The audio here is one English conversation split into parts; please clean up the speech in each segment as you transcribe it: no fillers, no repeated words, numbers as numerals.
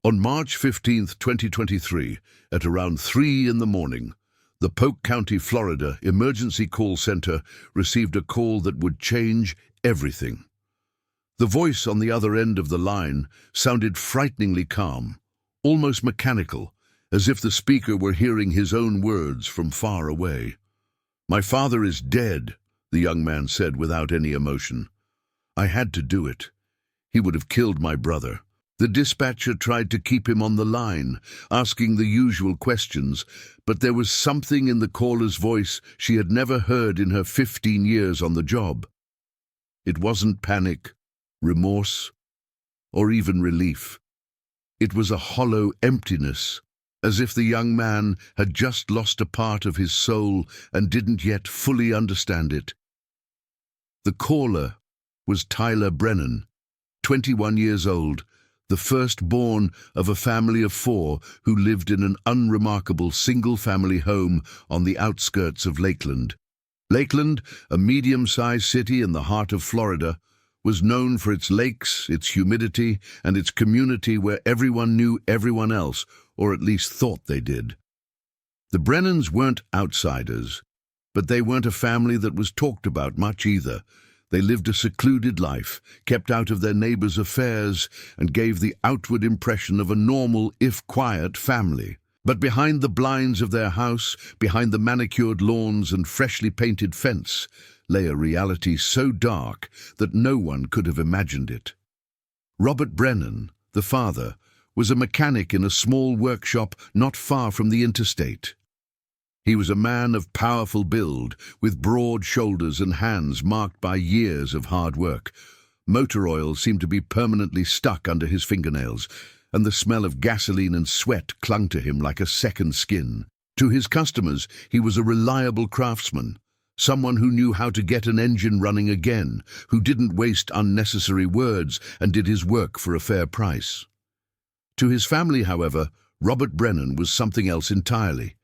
On March 15, 2023, at around 3 in the morning, the Polk County, Florida Emergency Call Center received a call that would change everything. The voice on the other end of the line sounded frighteningly calm, almost mechanical, as if the speaker were hearing his own words from far away. "My father is dead," the young man said without any emotion. "I had to do it. He would have killed my brother." The dispatcher tried to keep him on the line, asking the usual questions, but there was something in the caller's voice she had never heard in her 15 years on the job. It wasn't panic, remorse, or even relief. It was a hollow emptiness, as if the young man had just lost a part of his soul and didn't yet fully understand it. The caller was Tyler Brennan, 21 years old, the firstborn of a family of 4 who lived in an unremarkable single-family home on the outskirts of Lakeland. Lakeland, a medium-sized city in the heart of Florida, was known for its lakes, its humidity, and its community where everyone knew everyone else, or at least thought they did. The Brennans weren't outsiders, but they weren't a family that was talked about much either. They lived a secluded life, kept out of their neighbors' affairs, and gave the outward impression of a normal, if quiet, family. But behind the blinds of their house, behind the manicured lawns and freshly painted fence, lay a reality so dark that no one could have imagined it. Robert Brennan, the father, was a mechanic in a small workshop not far from the interstate. He was a man of powerful build, with broad shoulders and hands marked by years of hard work. Motor oil seemed to be permanently stuck under his fingernails, and the smell of gasoline and sweat clung to him like a second skin. To his customers, he was a reliable craftsman, someone who knew how to get an engine running again, who didn't waste unnecessary words and did his work for a fair price. To his family, however, Robert Brennan was something else entirely.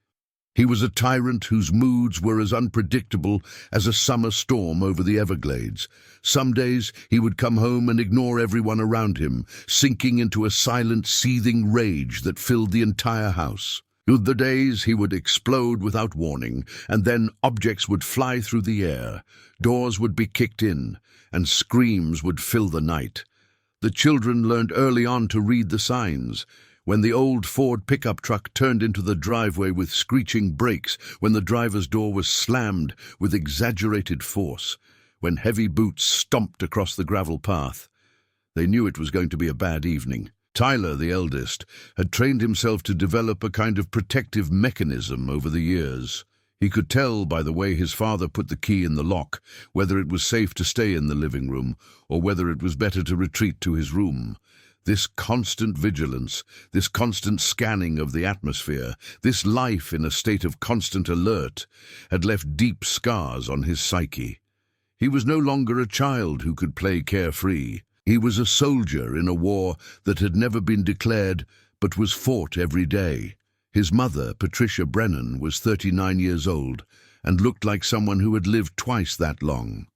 He was a tyrant whose moods were as unpredictable as a summer storm over the Everglades. Some days he would come home and ignore everyone around him, sinking into a silent, seething rage that filled the entire house. Other days he would explode without warning, and then objects would fly through the air, doors would be kicked in, and screams would fill the night. The children learned early on to read the signs. When the old Ford pickup truck turned into the driveway with screeching brakes, when the driver's door was slammed with exaggerated force, when heavy boots stomped across the gravel path, they knew it was going to be a bad evening. Tyler, the eldest, had trained himself to develop a kind of protective mechanism over the years. He could tell by the way his father put the key in the lock whether it was safe to stay in the living room or whether it was better to retreat to his room. This constant vigilance, this constant scanning of the atmosphere, this life in a state of constant alert, had left deep scars on his psyche. He was no longer a child who could play carefree. He was a soldier in a war that had never been declared but was fought every day. His mother, Patricia Brennan, was 39 years old and looked like someone who had lived twice that long.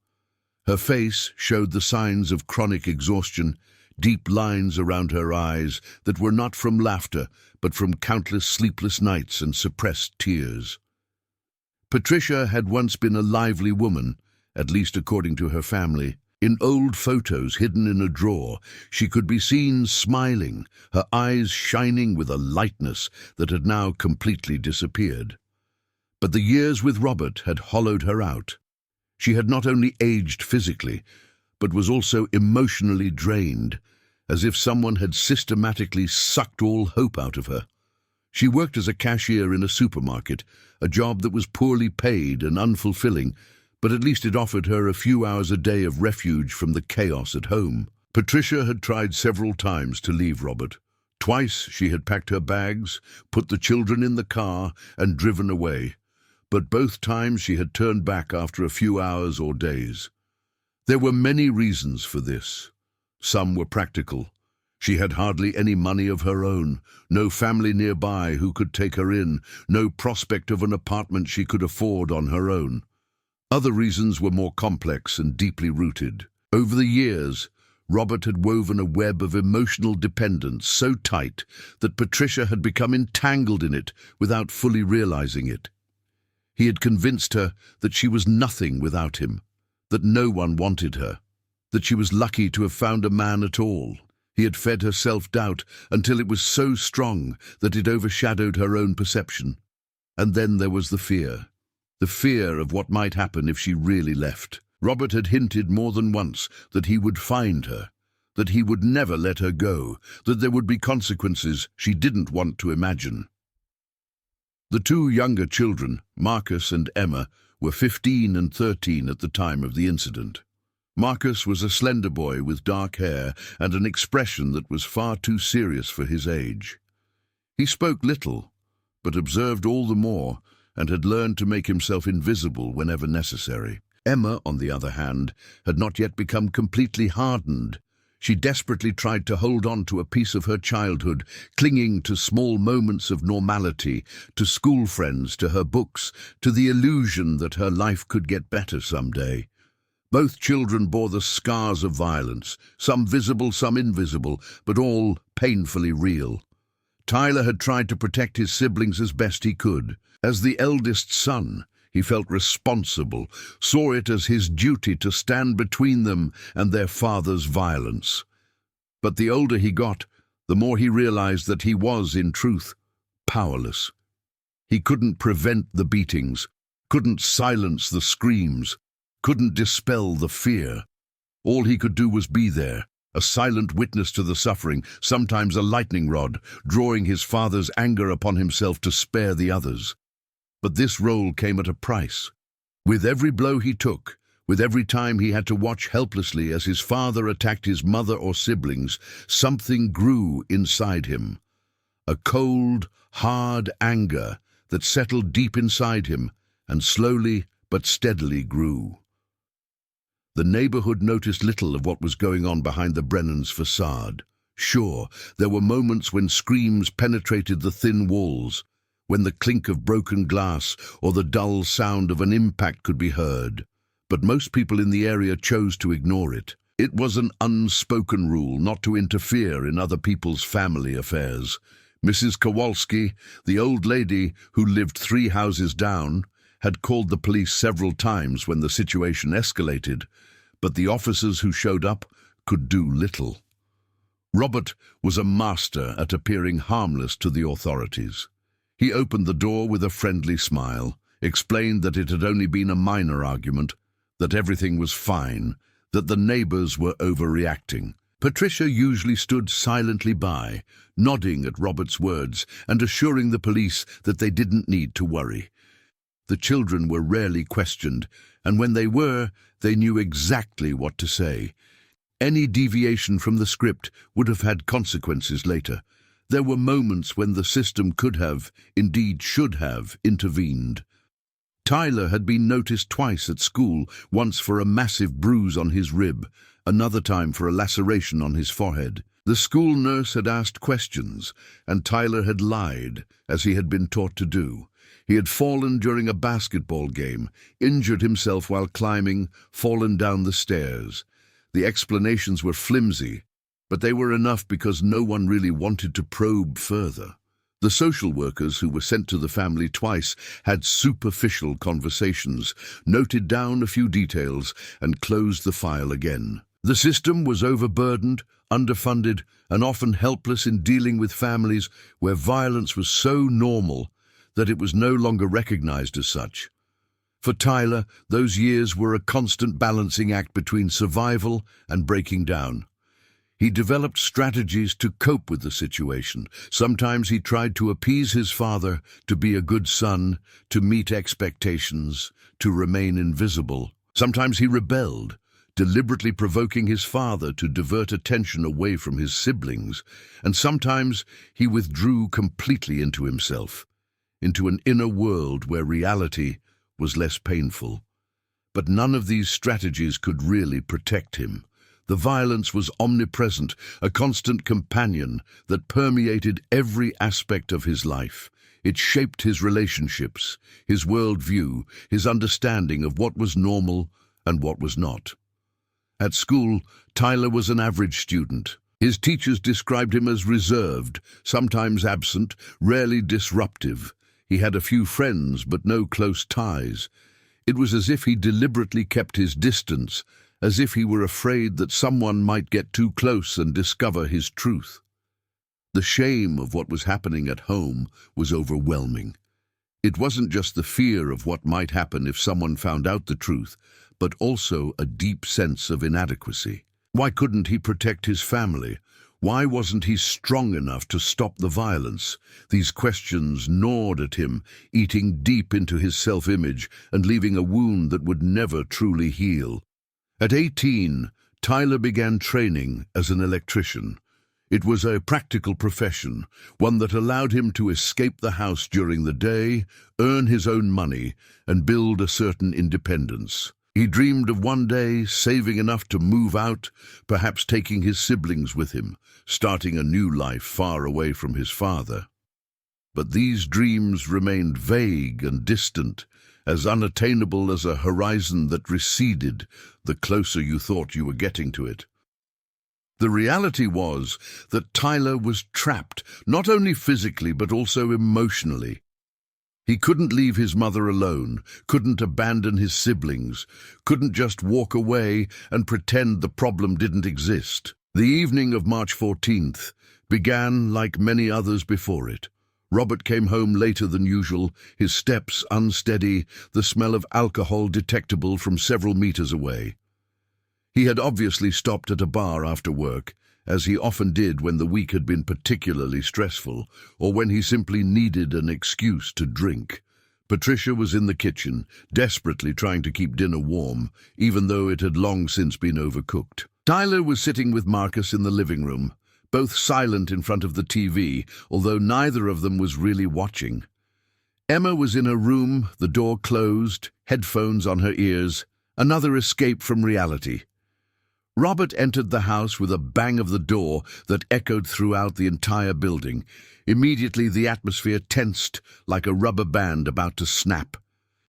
Her face showed the signs of chronic exhaustion, deep lines around her eyes that were not from laughter, but from countless sleepless nights and suppressed tears. Patricia had once been a lively woman, at least according to her family. In old photos hidden in a drawer, she could be seen smiling, her eyes shining with a lightness that had now completely disappeared. But the years with Robert had hollowed her out. She had not only aged physically, but was also emotionally drained, as if someone had systematically sucked all hope out of her. She worked as a cashier in a supermarket, a job that was poorly paid and unfulfilling, but at least it offered her a few hours a day of refuge from the chaos at home. Patricia had tried several times to leave Robert. Twice she had packed her bags, put the children in the car, and driven away, but both times she had turned back after a few hours or days. There were many reasons for this. Some were practical. She had hardly any money of her own, no family nearby who could take her in, no prospect of an apartment she could afford on her own. Other reasons were more complex and deeply rooted. Over the years, Robert had woven a web of emotional dependence so tight that Patricia had become entangled in it without fully realizing it. He had convinced her that she was nothing without him, that no one wanted her, that she was lucky to have found a man at all. He had fed her self-doubt until it was so strong that it overshadowed her own perception. And then there was the fear of what might happen if she really left. Robert had hinted more than once that he would find her, that he would never let her go, that there would be consequences she didn't want to imagine. The two younger children, Marcus and Emma, were 15 and 13 at the time of the incident. Marcus was a slender boy with dark hair and an expression that was far too serious for his age. He spoke little, but observed all the more, and had learned to make himself invisible whenever necessary. Emma, on the other hand, had not yet become completely hardened. She desperately tried to hold on to a piece of her childhood, clinging to small moments of normality, to school friends, to her books, to the illusion that her life could get better someday. Both children bore the scars of violence, some visible, some invisible, but all painfully real. Tyler had tried to protect his siblings as best he could. As the eldest son, he felt responsible, saw it as his duty to stand between them and their father's violence. But the older he got, the more he realized that he was, in truth, powerless. He couldn't prevent the beatings, couldn't silence the screams, couldn't dispel the fear. All he could do was be there, a silent witness to the suffering, sometimes a lightning rod, drawing his father's anger upon himself to spare the others. But this role came at a price. With every blow he took, with every time he had to watch helplessly as his father attacked his mother or siblings, something grew inside him. A cold, hard anger that settled deep inside him and slowly but steadily grew. The neighborhood noticed little of what was going on behind the Brennans' facade. Sure, there were moments when screams penetrated the thin walls, when the clink of broken glass or the dull sound of an impact could be heard. But most people in the area chose to ignore it. It was an unspoken rule not to interfere in other people's family affairs. Mrs. Kowalski, the old lady who lived 3 houses down, had called the police several times when the situation escalated, but the officers who showed up could do little. Robert was a master at appearing harmless to the authorities. He opened the door with a friendly smile, explained that it had only been a minor argument, that everything was fine, that the neighbors were overreacting. Patricia usually stood silently by, nodding at Robert's words and assuring the police that they didn't need to worry. The children were rarely questioned, and when they were, they knew exactly what to say. Any deviation from the script would have had consequences later. There were moments when the system could have, indeed should have, intervened. Tyler had been noticed twice at school, once for a massive bruise on his rib, another time for a laceration on his forehead. The school nurse had asked questions, and Tyler had lied, as he had been taught to do. He had fallen during a basketball game, injured himself while climbing, fallen down the stairs. The explanations were flimsy, but they were enough because no one really wanted to probe further. The social workers who were sent to the family twice had superficial conversations, noted down a few details, and closed the file again. The system was overburdened, underfunded, and often helpless in dealing with families where violence was so normal that it was no longer recognized as such. For Tyler, those years were a constant balancing act between survival and breaking down. He developed strategies to cope with the situation. Sometimes he tried to appease his father, to be a good son, to meet expectations, to remain invisible. Sometimes he rebelled, deliberately provoking his father to divert attention away from his siblings. And sometimes he withdrew completely into himself, into an inner world where reality was less painful. But none of these strategies could really protect him. The violence was omnipresent, a constant companion that permeated every aspect of his life. It shaped his relationships, his worldview, his understanding of what was normal and what was not. At school, Tyler was an average student. His teachers described him as reserved, sometimes absent, rarely disruptive. He had a few friends, but no close ties. It was as if he deliberately kept his distance, as if he were afraid that someone might get too close and discover his truth. The shame of what was happening at home was overwhelming. It wasn't just the fear of what might happen if someone found out the truth, but also a deep sense of inadequacy. Why couldn't he protect his family? Why wasn't he strong enough to stop the violence? These questions gnawed at him, eating deep into his self-image and leaving a wound that would never truly heal. At 18, Tyler began training as an electrician. It was a practical profession, one that allowed him to escape the house during the day, earn his own money, and build a certain independence. He dreamed of one day saving enough to move out, perhaps taking his siblings with him, starting a new life far away from his father. But these dreams remained vague and distant, as unattainable as a horizon that receded the closer you thought you were getting to it. The reality was that Tyler was trapped, not only physically but also emotionally. He couldn't leave his mother alone, couldn't abandon his siblings, couldn't just walk away and pretend the problem didn't exist. The evening of March 14th began like many others before it. Robert came home later than usual, his steps unsteady, the smell of alcohol detectable from several meters away. He had obviously stopped at a bar after work, as he often did when the week had been particularly stressful, or when he simply needed an excuse to drink. Patricia was in the kitchen, desperately trying to keep dinner warm, even though it had long since been overcooked. Tyler was sitting with Marcus in the living room, both silent in front of the TV, although neither of them was really watching. Emma was in her room, the door closed, headphones on her ears, another escape from reality. Robert entered the house with a bang of the door that echoed throughout the entire building. Immediately the atmosphere tensed like a rubber band about to snap.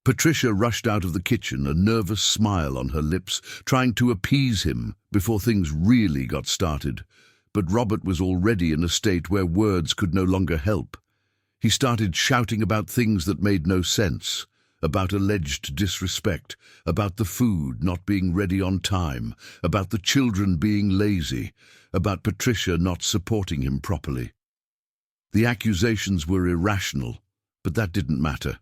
Patricia rushed out of the kitchen, a nervous smile on her lips, trying to appease him before things really got started. But Robert was already in a state where words could no longer help. He started shouting about things that made no sense. About alleged disrespect, about the food not being ready on time, about the children being lazy, about Patricia not supporting him properly. The accusations were irrational, but that didn't matter.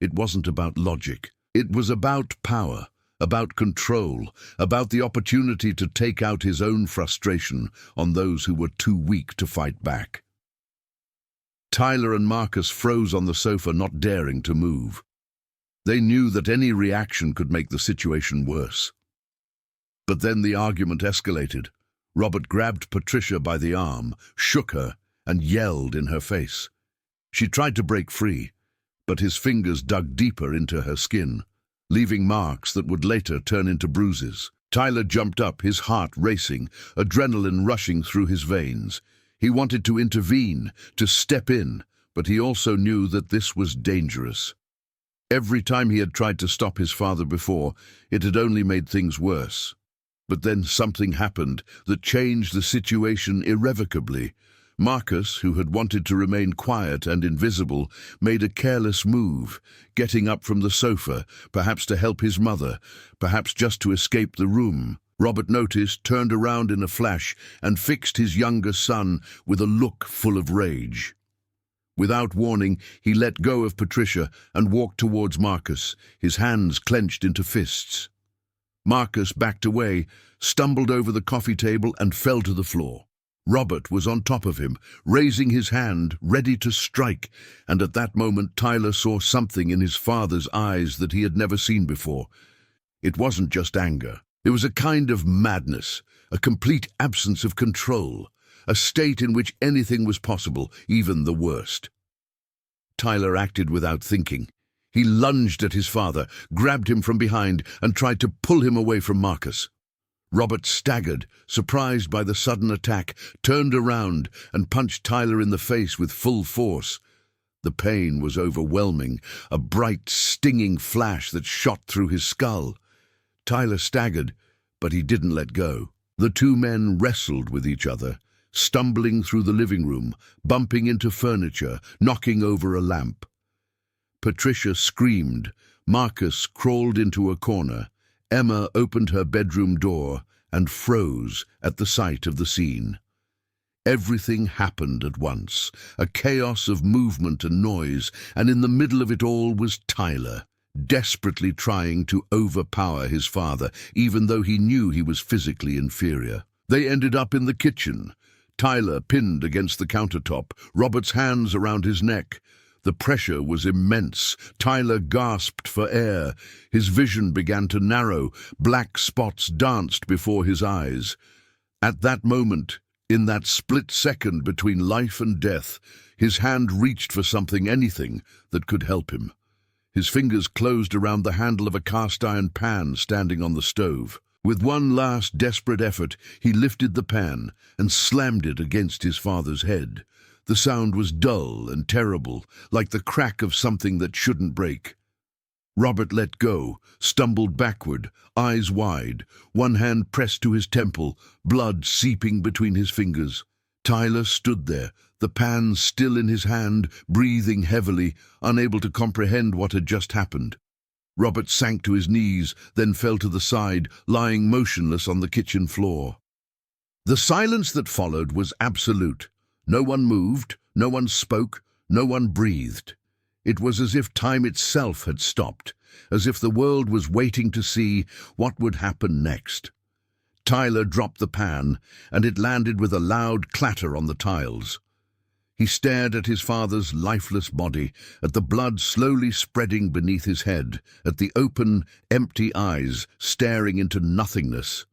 It wasn't about logic. It was about power, about control, about the opportunity to take out his own frustration on those who were too weak to fight back. Tyler and Marcus froze on the sofa, not daring to move. They knew that any reaction could make the situation worse. But then the argument escalated. Robert grabbed Patricia by the arm, shook her, and yelled in her face. She tried to break free, but his fingers dug deeper into her skin, leaving marks that would later turn into bruises. Tyler jumped up, his heart racing, adrenaline rushing through his veins. He wanted to intervene, to step in, but he also knew that this was dangerous. Every time he had tried to stop his father before, it had only made things worse. But then something happened that changed the situation irrevocably. Marcus, who had wanted to remain quiet and invisible, made a careless move, getting up from the sofa, perhaps to help his mother, perhaps just to escape the room. Robert noticed, turned around in a flash, and fixed his younger son with a look full of rage. Without warning, he let go of Patricia and walked towards Marcus, his hands clenched into fists. Marcus backed away, stumbled over the coffee table and fell to the floor. Robert was on top of him, raising his hand, ready to strike, and at that moment Tyler saw something in his father's eyes that he had never seen before. It wasn't just anger. It was a kind of madness, a complete absence of control. A state in which anything was possible, even the worst. Tyler acted without thinking. He lunged at his father, grabbed him from behind, and tried to pull him away from Marcus. Robert staggered, surprised by the sudden attack, turned around, and punched Tyler in the face with full force. The pain was overwhelming, a bright, stinging flash that shot through his skull. Tyler staggered, but he didn't let go. The two men wrestled with each other, stumbling through the living room, bumping into furniture, knocking over a lamp. Patricia screamed. Marcus crawled into a corner. Emma opened her bedroom door and froze at the sight of the scene. Everything happened at once, a chaos of movement and noise, and in the middle of it all was Tyler, desperately trying to overpower his father, even though he knew he was physically inferior. They ended up in the kitchen, Tyler pinned against the countertop, Robert's hands around his neck. The pressure was immense. Tyler gasped for air. His vision began to narrow. Black spots danced before his eyes. At that moment, in that split second between life and death, his hand reached for something, anything, that could help him. His fingers closed around the handle of a cast-iron pan standing on the stove. With one last desperate effort, he lifted the pan and slammed it against his father's head. The sound was dull and terrible, like the crack of something that shouldn't break. Robert let go, stumbled backward, eyes wide, one hand pressed to his temple, blood seeping between his fingers. Tyler stood there, the pan still in his hand, breathing heavily, unable to comprehend what had just happened. Robert sank to his knees, then fell to the side, lying motionless on the kitchen floor. The silence that followed was absolute. No one moved, no one spoke, no one breathed. It was as if time itself had stopped, as if the world was waiting to see what would happen next. Tyler dropped the pan, and it landed with a loud clatter on the tiles. He stared at his father's lifeless body, at the blood slowly spreading beneath his head, at the open, empty eyes staring into nothingness.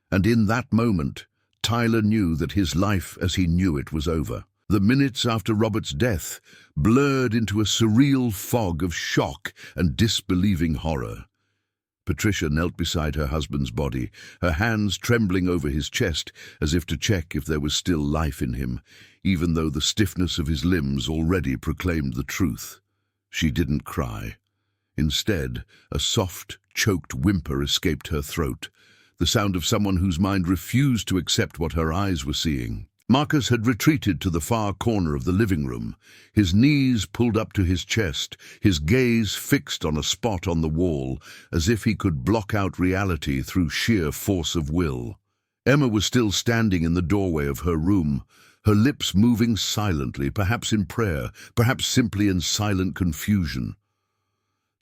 And in that moment, Tyler knew that his life as he knew it was over. The minutes after Robert's death blurred into a surreal fog of shock and disbelieving horror. Patricia knelt beside her husband's body, her hands trembling over his chest as if to check if there was still life in him, even though the stiffness of his limbs already proclaimed the truth. She didn't cry. Instead, a soft, choked whimper escaped her throat, the sound of someone whose mind refused to accept what her eyes were seeing. Marcus had retreated to the far corner of the living room, his knees pulled up to his chest, his gaze fixed on a spot on the wall, as if he could block out reality through sheer force of will. Emma was still standing in the doorway of her room, her lips moving silently, perhaps in prayer, perhaps simply in silent confusion.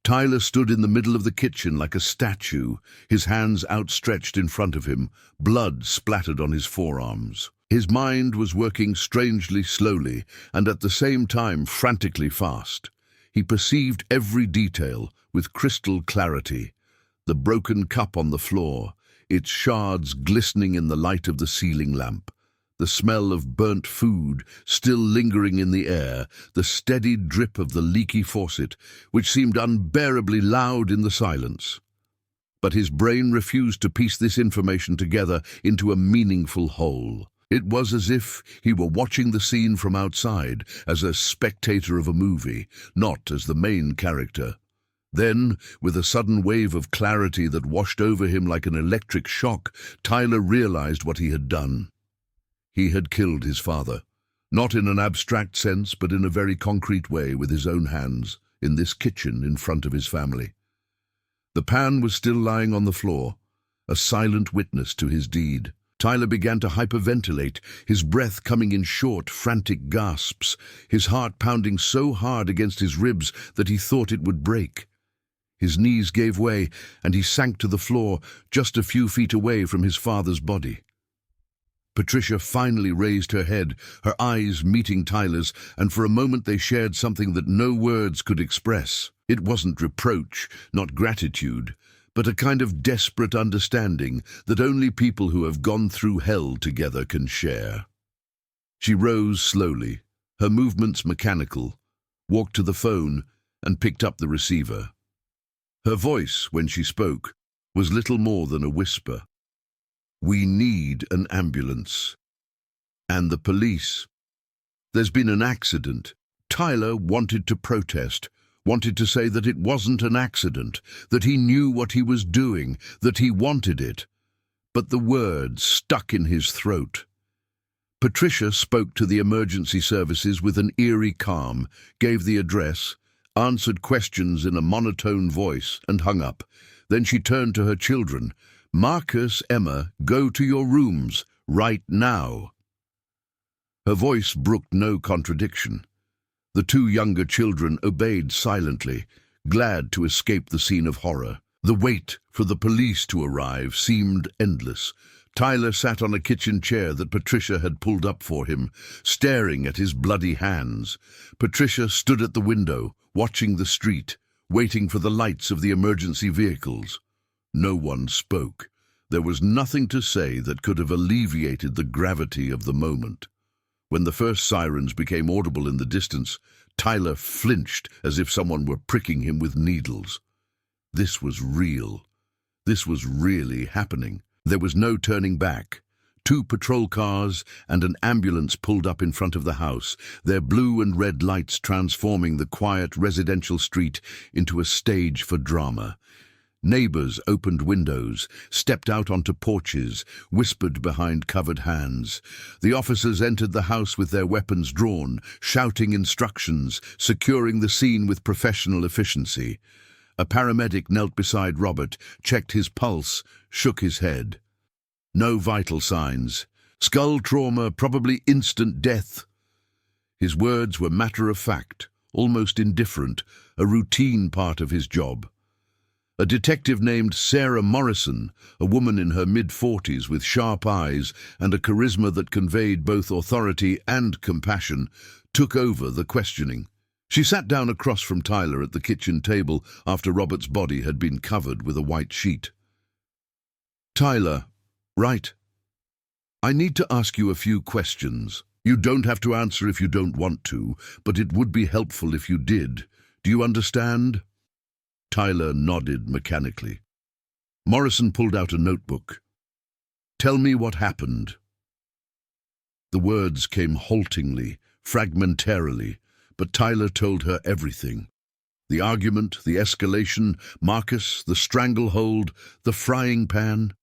Tyler stood in the middle of the kitchen like a statue, his hands outstretched in front of him, blood splattered on his forearms. His mind was working strangely slowly and at the same time frantically fast. He perceived every detail with crystal clarity. The broken cup on the floor, its shards glistening in the light of the ceiling lamp, the smell of burnt food still lingering in the air, the steady drip of the leaky faucet, which seemed unbearably loud in the silence. But his brain refused to piece this information together into a meaningful whole. It was as if he were watching the scene from outside, as a spectator of a movie, not as the main character. Then, with a sudden wave of clarity that washed over him like an electric shock, Tyler realized what he had done. He had killed his father, not in an abstract sense, but in a very concrete way with his own hands, in this kitchen in front of his family. The pan was still lying on the floor, a silent witness to his deed. Tyler began to hyperventilate, his breath coming in short, frantic gasps, his heart pounding so hard against his ribs that he thought it would break. His knees gave way, and he sank to the floor just a few feet away from his father's body. Patricia finally raised her head, her eyes meeting Tyler's, and for a moment they shared something that no words could express. It wasn't reproach, not gratitude, but a kind of desperate understanding that only people who have gone through hell together can share. She rose slowly, her movements mechanical, walked to the phone and picked up the receiver. Her voice, when she spoke, was little more than a whisper. "We need an ambulance. And the police. There's been an accident." Tyler wanted to protest, wanted to say that it wasn't an accident, that he knew what he was doing, that he wanted it. but the words stuck in his throat. Patricia spoke to the emergency services with an eerie calm, gave the address, answered questions in a monotone voice, and hung up. Then she turned to her children. "Marcus, Emma, go to your rooms, right now." Her voice brooked no contradiction. The two younger children obeyed silently, glad to escape the scene of horror. The wait for the police to arrive seemed endless. Tyler sat on a kitchen chair that Patricia had pulled up for him, staring at his bloody hands. Patricia stood at the window, watching the street, waiting for the lights of the emergency vehicles. No one spoke. There was nothing to say that could have alleviated the gravity of the moment. When the first sirens became audible in the distance, Tyler flinched as if someone were pricking him with needles. This was real. This was really happening. There was no turning back. 2 patrol cars and an ambulance pulled up in front of the house, their blue and red lights transforming the quiet residential street into a stage for drama. Neighbors opened windows, stepped out onto porches, whispered behind covered hands. The officers entered the house with their weapons drawn, shouting instructions, securing the scene with professional efficiency. A paramedic knelt beside Robert, checked his pulse, shook his head. No vital signs. Skull trauma, probably instant death. His words were matter-of-fact, almost indifferent, a routine part of his job. A detective named Sarah Morrison, a woman in her mid-40s with sharp eyes and a charisma that conveyed both authority and compassion, took over the questioning. She sat down across from Tyler at the kitchen table after Robert's body had been covered with a white sheet. "Tyler, right. I need to ask you a few questions. You don't have to answer if you don't want to, but it would be helpful if you did. Do you understand?" Tyler nodded mechanically. Morrison pulled out a notebook. "Tell me what happened." The words came haltingly, fragmentarily, but Tyler told her everything. The argument, the escalation, Marcus, the stranglehold, the frying pan.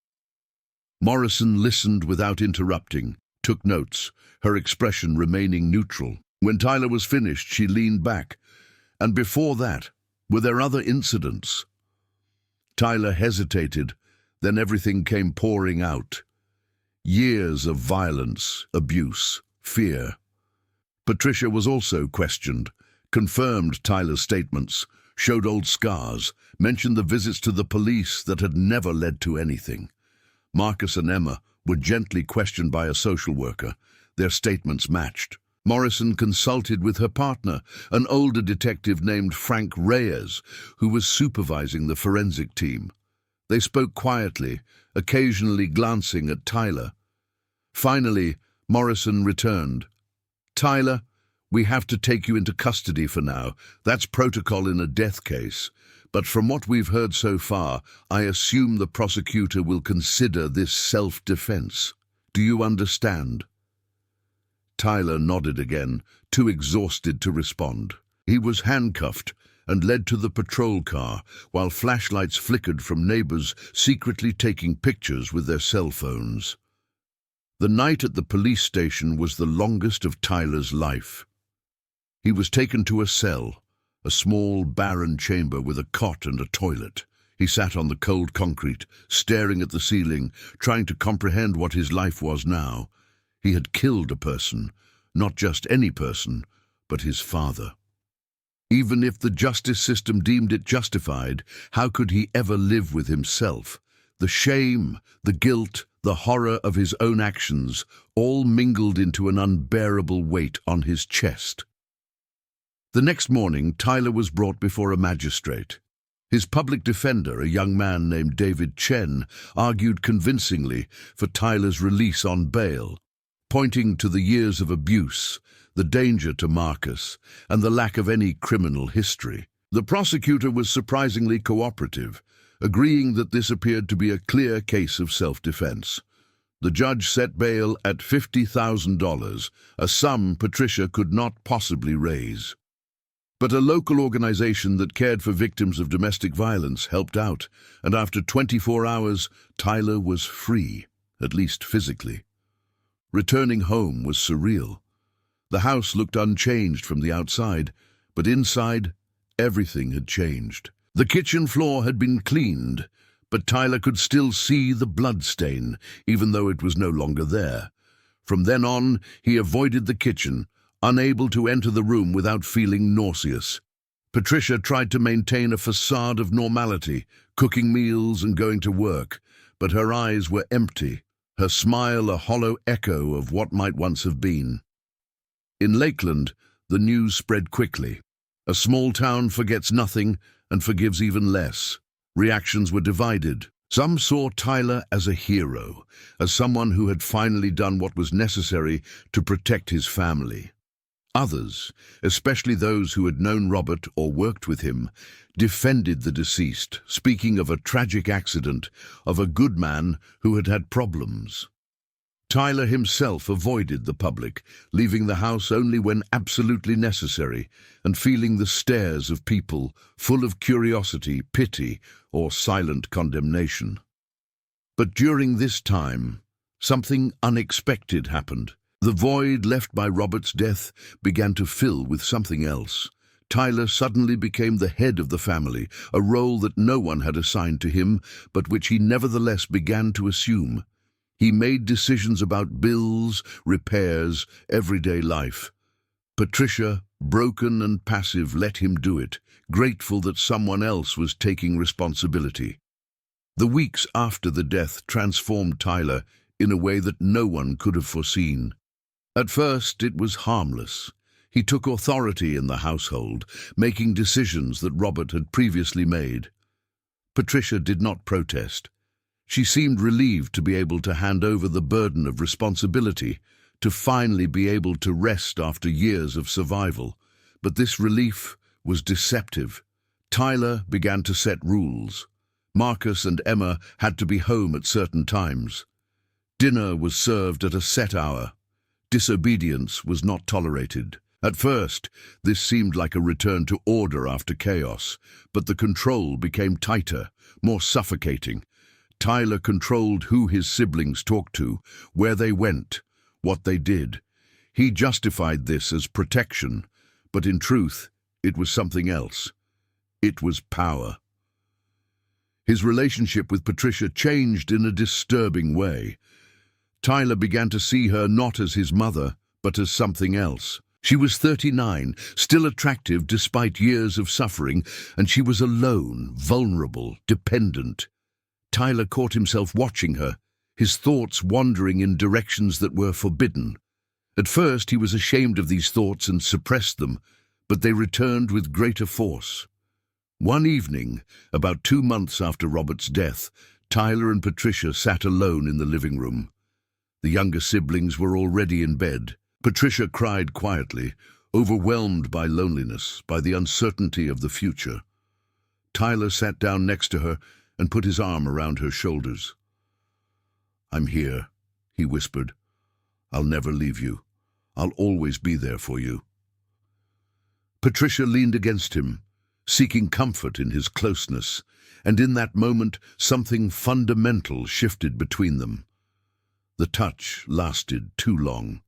Morrison listened without interrupting, took notes, her expression remaining neutral. When Tyler was finished, she leaned back. "And before that, were there other incidents?" Tyler hesitated, then everything came pouring out. Years of violence, abuse, fear. Patricia was also questioned, confirmed Tyler's statements, showed old scars, mentioned the visits to the police that had never led to anything. Marcus and Emma were gently questioned by a social worker. Their statements matched. Morrison consulted with her partner, an older detective named Frank Reyes, who was supervising the forensic team. They spoke quietly, occasionally glancing at Tyler. Finally, Morrison returned. "Tyler, we have to take you into custody for now. That's protocol in a death case. But from what we've heard so far, I assume the prosecutor will consider this self-defense. Do you understand?" Tyler nodded again, too exhausted to respond. He was handcuffed and led to the patrol car, while flashlights flickered from neighbors secretly taking pictures with their cell phones. The night at the police station was the longest of Tyler's life. He was taken to a cell, a small, barren chamber with a cot and a toilet. He sat on the cold concrete, staring at the ceiling, trying to comprehend what his life was now. He had killed a person, not just any person, but his father. Even if the justice system deemed it justified, how could he ever live with himself? The shame, the guilt, the horror of his own actions, all mingled into an unbearable weight on his chest. The next morning, Tyler was brought before a magistrate. His public defender, a young man named David Chen, argued convincingly for Tyler's release on bail, pointing to the years of abuse, the danger to Marcus, and the lack of any criminal history. The prosecutor was surprisingly cooperative, agreeing that this appeared to be a clear case of self-defense. The judge set bail at $50,000, a sum Patricia could not possibly raise. But a local organization that cared for victims of domestic violence helped out, and after 24 hours, Tyler was free, at least physically. Returning home was surreal. The house looked unchanged from the outside, but inside, everything had changed. The kitchen floor had been cleaned, but Tyler could still see the blood stain, even though it was no longer there. From then on, he avoided the kitchen, unable to enter the room without feeling nauseous. Patricia tried to maintain a facade of normality, cooking meals and going to work, but her eyes were empty, her smile a hollow echo of what might once have been. In Lakeland, the news spread quickly. A small town forgets nothing and forgives even less. Reactions were divided. Some saw Tyler as a hero, as someone who had finally done what was necessary to protect his family. Others, especially those who had known Robert or worked with him, defended the deceased, speaking of a tragic accident, of a good man who had had problems. Tyler himself avoided the public, leaving the house only when absolutely necessary, and feeling the stares of people full of curiosity, pity, or silent condemnation. But during this time, something unexpected happened. The void left by Robert's death began to fill with something else. Tyler suddenly became the head of the family, a role that no one had assigned to him, but which he nevertheless began to assume. He made decisions about bills, repairs, everyday life. Patricia, broken and passive, let him do it, grateful that someone else was taking responsibility. The weeks after the death transformed Tyler in a way that no one could have foreseen. At first, it was harmless. He took authority in the household, making decisions that Robert had previously made. Patricia did not protest. She seemed relieved to be able to hand over the burden of responsibility, to finally be able to rest after years of survival. But this relief was deceptive. Tyler began to set rules. Marcus and Emma had to be home at certain times. Dinner was served at a set hour. Disobedience was not tolerated. At first, this seemed like a return to order after chaos, but the control became tighter, more suffocating. Tyler controlled who his siblings talked to, where they went, what they did. He justified this as protection, but in truth, it was something else. It was power. His relationship with Patricia changed in a disturbing way. Tyler began to see her not as his mother, but as something else. She was 39, still attractive despite years of suffering, and she was alone, vulnerable, dependent. Tyler caught himself watching her, his thoughts wandering in directions that were forbidden. At first, he was ashamed of these thoughts and suppressed them, but they returned with greater force. One evening, about 2 months after Robert's death, Tyler and Patricia sat alone in the living room. The younger siblings were already in bed. Patricia cried quietly, overwhelmed by loneliness, by the uncertainty of the future. Tyler sat down next to her and put his arm around her shoulders. "I'm here," he whispered. "I'll never leave you. I'll always be there for you." Patricia leaned against him, seeking comfort in his closeness, and in that moment something fundamental shifted between them. The touch lasted too long.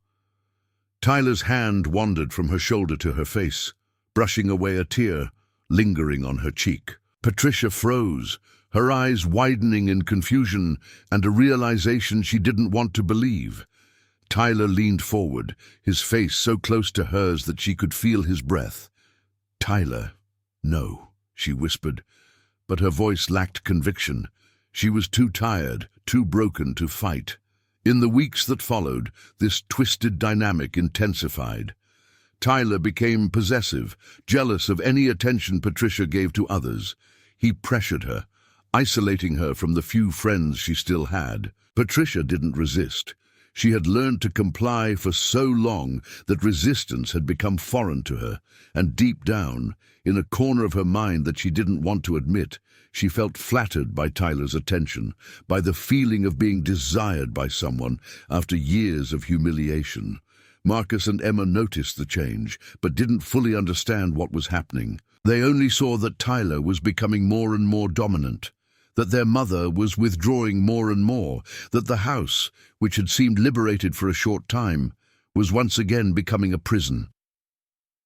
Tyler's hand wandered from her shoulder to her face, brushing away a tear, lingering on her cheek. Patricia froze, her eyes widening in confusion and a realization she didn't want to believe. Tyler leaned forward, his face so close to hers that she could feel his breath. "Tyler, no," she whispered, but her voice lacked conviction. She was too tired, too broken to fight. In the weeks that followed, this twisted dynamic intensified. Tyler became possessive, jealous of any attention Patricia gave to others. He pressured her, isolating her from the few friends she still had. Patricia didn't resist. She had learned to comply for so long that resistance had become foreign to her, and deep down, in a corner of her mind that she didn't want to admit, she felt flattered by Tyler's attention, by the feeling of being desired by someone after years of humiliation. Marcus and Emma noticed the change, but didn't fully understand what was happening. They only saw that Tyler was becoming more and more dominant, that their mother was withdrawing more and more, that the house, which had seemed liberated for a short time, was once again becoming a prison.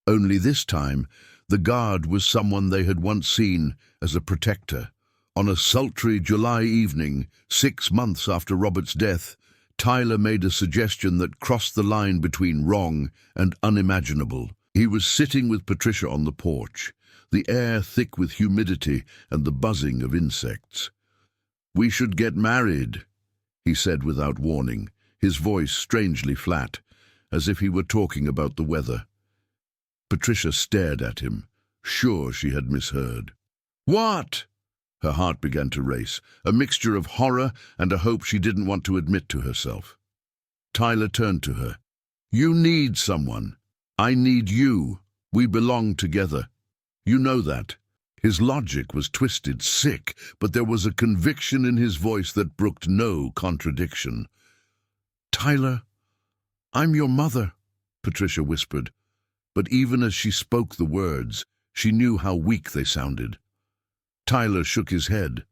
Only this time, the guard was someone they had once seen as a protector. On a sultry July evening, 6 months after Robert's death, Tyler made a suggestion that crossed the line between wrong and unimaginable. He was sitting with Patricia on the porch, the air thick with humidity and the buzzing of insects. "We should get married," he said without warning, his voice strangely flat, as if he were talking about the weather. Patricia stared at him, sure she had misheard. "What?" Her heart began to race, a mixture of horror and a hope she didn't want to admit to herself. Tyler turned to her. "You need someone. I need you. We belong together. You know that." His logic was twisted, sick, but there was a conviction in his voice that brooked no contradiction. "Tyler, I'm your mother," Patricia whispered. But even as she spoke the words, she knew how weak they sounded. Tyler shook his head.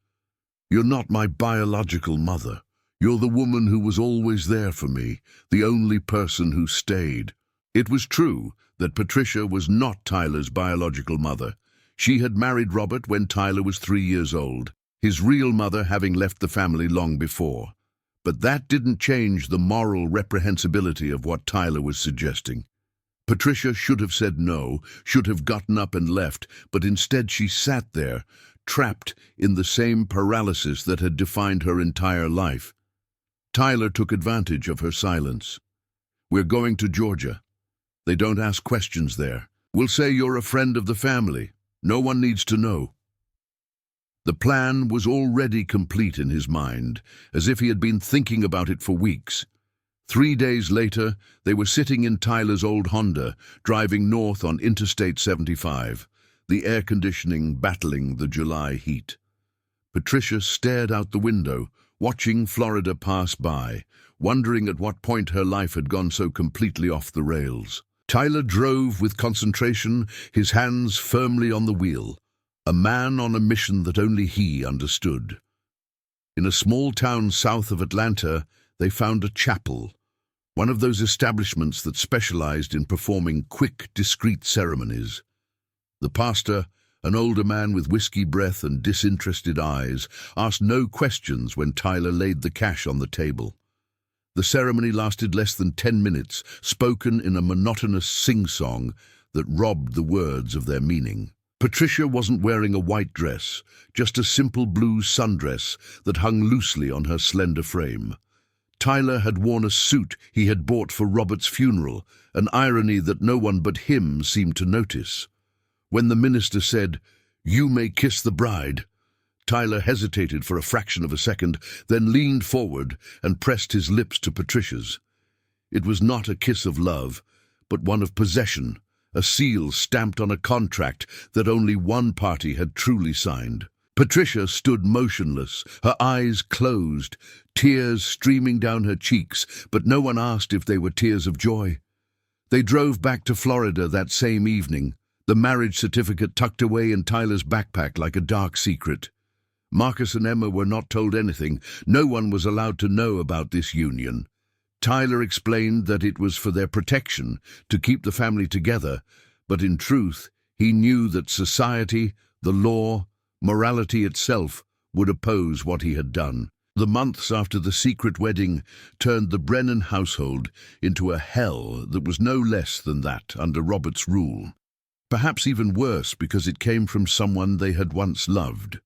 "You're not my biological mother. You're the woman who was always there for me, the only person who stayed." It was true that Patricia was not Tyler's biological mother. She had married Robert when Tyler was 3 years old, his real mother having left the family long before. But that didn't change the moral reprehensibility of what Tyler was suggesting. Patricia should have said no, should have gotten up and left, but instead she sat there, trapped in the same paralysis that had defined her entire life. Tyler took advantage of her silence. "We're going to Georgia. They don't ask questions there. We'll say you're a friend of the family. No one needs to know." The plan was already complete in his mind, as if he had been thinking about it for weeks. 3 days later, they were sitting in Tyler's old Honda, driving north on Interstate 75, the air conditioning battling the July heat. Patricia stared out the window, watching Florida pass by, wondering at what point her life had gone so completely off the rails. Tyler drove with concentration, his hands firmly on the wheel, a man on a mission that only he understood. In a small town south of Atlanta, they found a chapel, one of those establishments that specialized in performing quick, discreet ceremonies. The pastor, an older man with whiskey breath and disinterested eyes, asked no questions when Tyler laid the cash on the table. The ceremony lasted less than 10 minutes, spoken in a monotonous sing-song that robbed the words of their meaning. Patricia wasn't wearing a white dress, just a simple blue sundress that hung loosely on her slender frame. Tyler had worn a suit he had bought for Robert's funeral, an irony that no one but him seemed to notice. When the minister said, "You may kiss the bride," Tyler hesitated for a fraction of a second, then leaned forward and pressed his lips to Patricia's. It was not a kiss of love, but one of possession, a seal stamped on a contract that only one party had truly signed. Patricia stood motionless, her eyes closed, tears streaming down her cheeks, but no one asked if they were tears of joy. They drove back to Florida that same evening, the marriage certificate tucked away in Tyler's backpack like a dark secret. Marcus and Emma were not told anything. No one was allowed to know about this union. Tyler explained that it was for their protection, to keep the family together, but in truth, he knew that society, the law, morality itself would oppose what he had done. The months after the secret wedding turned the Brennan household into a hell that was no less than that under Robert's rule. Perhaps even worse because it came from someone they had once loved.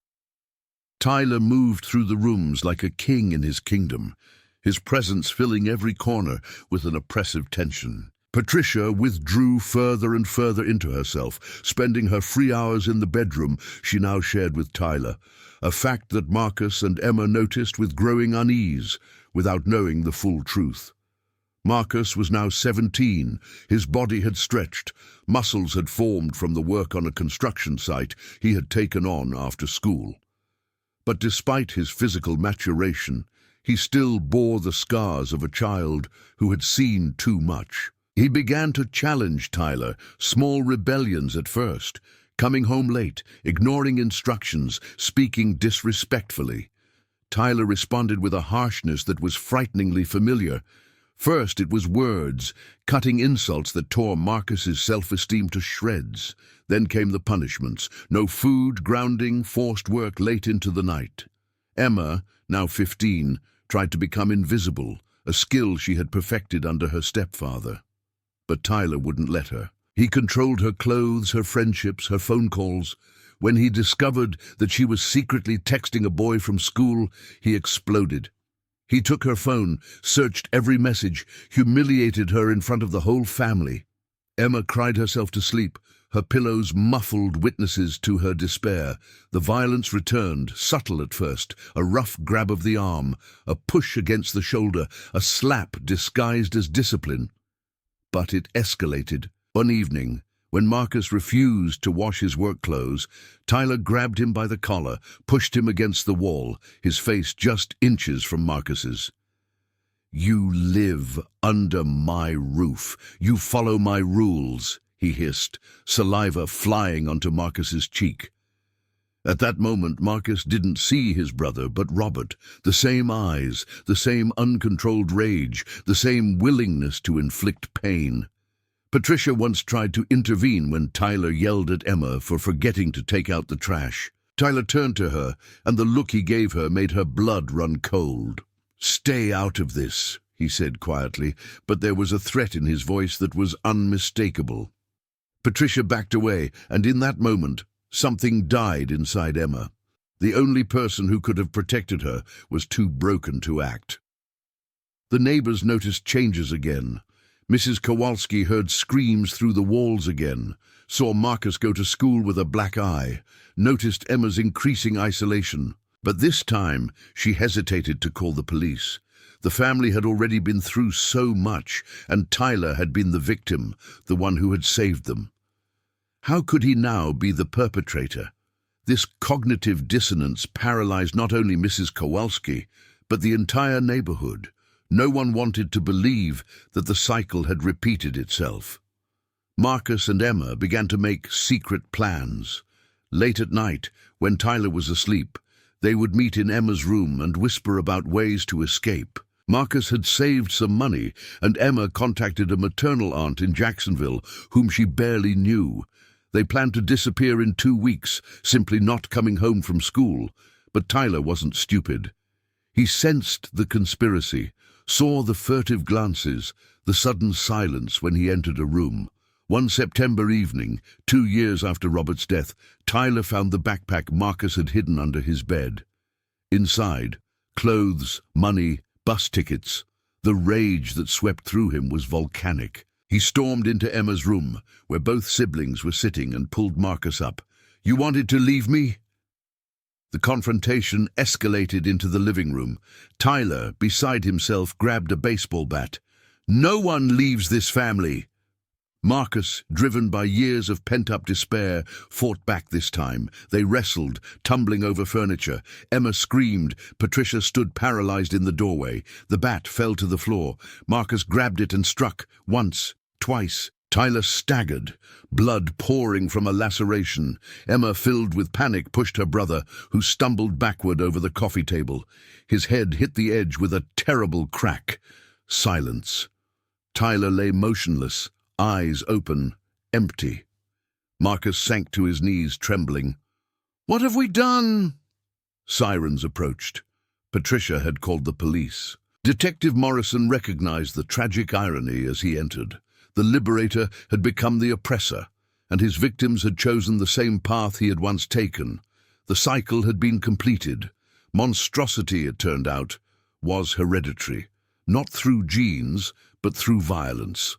Tyler moved through the rooms like a king in his kingdom, his presence filling every corner with an oppressive tension. Patricia withdrew further and further into herself, spending her free hours in the bedroom she now shared with Tyler, a fact that Marcus and Emma noticed with growing unease, without knowing the full truth. Marcus was now 17, his body had stretched, muscles had formed from the work on a construction site he had taken on after school. But despite his physical maturation, he still bore the scars of a child who had seen too much. He began to challenge Tyler, small rebellions at first, coming home late, ignoring instructions, speaking disrespectfully. Tyler responded with a harshness that was frighteningly familiar. First, it was words, cutting insults that tore Marcus's self-esteem to shreds. Then came the punishments: no food, grounding, forced work late into the night. Emma, now 15, tried to become invisible, a skill she had perfected under her stepfather. But Tyler wouldn't let her. He controlled her clothes, her friendships, her phone calls. When he discovered that she was secretly texting a boy from school, he exploded. He took her phone, searched every message, humiliated her in front of the whole family. Emma cried herself to sleep, her pillows muffled witnesses to her despair. The violence returned, subtle at first, a rough grab of the arm, a push against the shoulder, a slap disguised as discipline. But it escalated. One evening, when Marcus refused to wash his work clothes, Tyler grabbed him by the collar, pushed him against the wall, his face just inches from Marcus's. "You live under my roof. You follow my rules," he hissed, saliva flying onto Marcus's cheek. At that moment, Marcus didn't see his brother, but Robert, the same eyes, the same uncontrolled rage, the same willingness to inflict pain. Patricia once tried to intervene when Tyler yelled at Emma for forgetting to take out the trash. Tyler turned to her, and the look he gave her made her blood run cold. "Stay out of this," he said quietly, but there was a threat in his voice that was unmistakable. Patricia backed away, and in that moment, something died inside Emma. The only person who could have protected her was too broken to act. The neighbors noticed changes again. Mrs. Kowalski heard screams through the walls again, saw Marcus go to school with a black eye, noticed Emma's increasing isolation. But this time, she hesitated to call the police. The family had already been through so much, and Tyler had been the victim, the one who had saved them. How could he now be the perpetrator? This cognitive dissonance paralyzed not only Mrs. Kowalski, but the entire neighborhood. No one wanted to believe that the cycle had repeated itself. Marcus and Emma began to make secret plans. Late at night, when Tyler was asleep, they would meet in Emma's room and whisper about ways to escape. Marcus had saved some money, and Emma contacted a maternal aunt in Jacksonville, whom she barely knew. They planned to disappear in 2 weeks, simply not coming home from school. But Tyler wasn't stupid. He sensed the conspiracy, saw the furtive glances, the sudden silence when he entered a room. One September evening, 2 years after Robert's death, Tyler found the backpack Marcus had hidden under his bed. Inside, clothes, money, bus tickets. The rage that swept through him was volcanic. He stormed into Emma's room, where both siblings were sitting, and pulled Marcus up. "You wanted to leave me?" The confrontation escalated into the living room. Tyler, beside himself, grabbed a baseball bat. "No one leaves this family." Marcus, driven by years of pent-up despair, fought back this time. They wrestled, tumbling over furniture. Emma screamed. Patricia stood paralyzed in the doorway. The bat fell to the floor. Marcus grabbed it and struck, once, twice. Tyler staggered, blood pouring from a laceration. Emma, filled with panic, pushed her brother, who stumbled backward over the coffee table. His head hit the edge with a terrible crack. Silence. Tyler lay motionless, eyes open, empty. Marcus sank to his knees, trembling. "What have we done?" Sirens approached. Patricia had called the police. Detective Morrison recognized the tragic irony as he entered. The liberator had become the oppressor, and his victims had chosen the same path he had once taken. The cycle had been completed. Monstrosity, it turned out, was hereditary, not through genes, but through violence.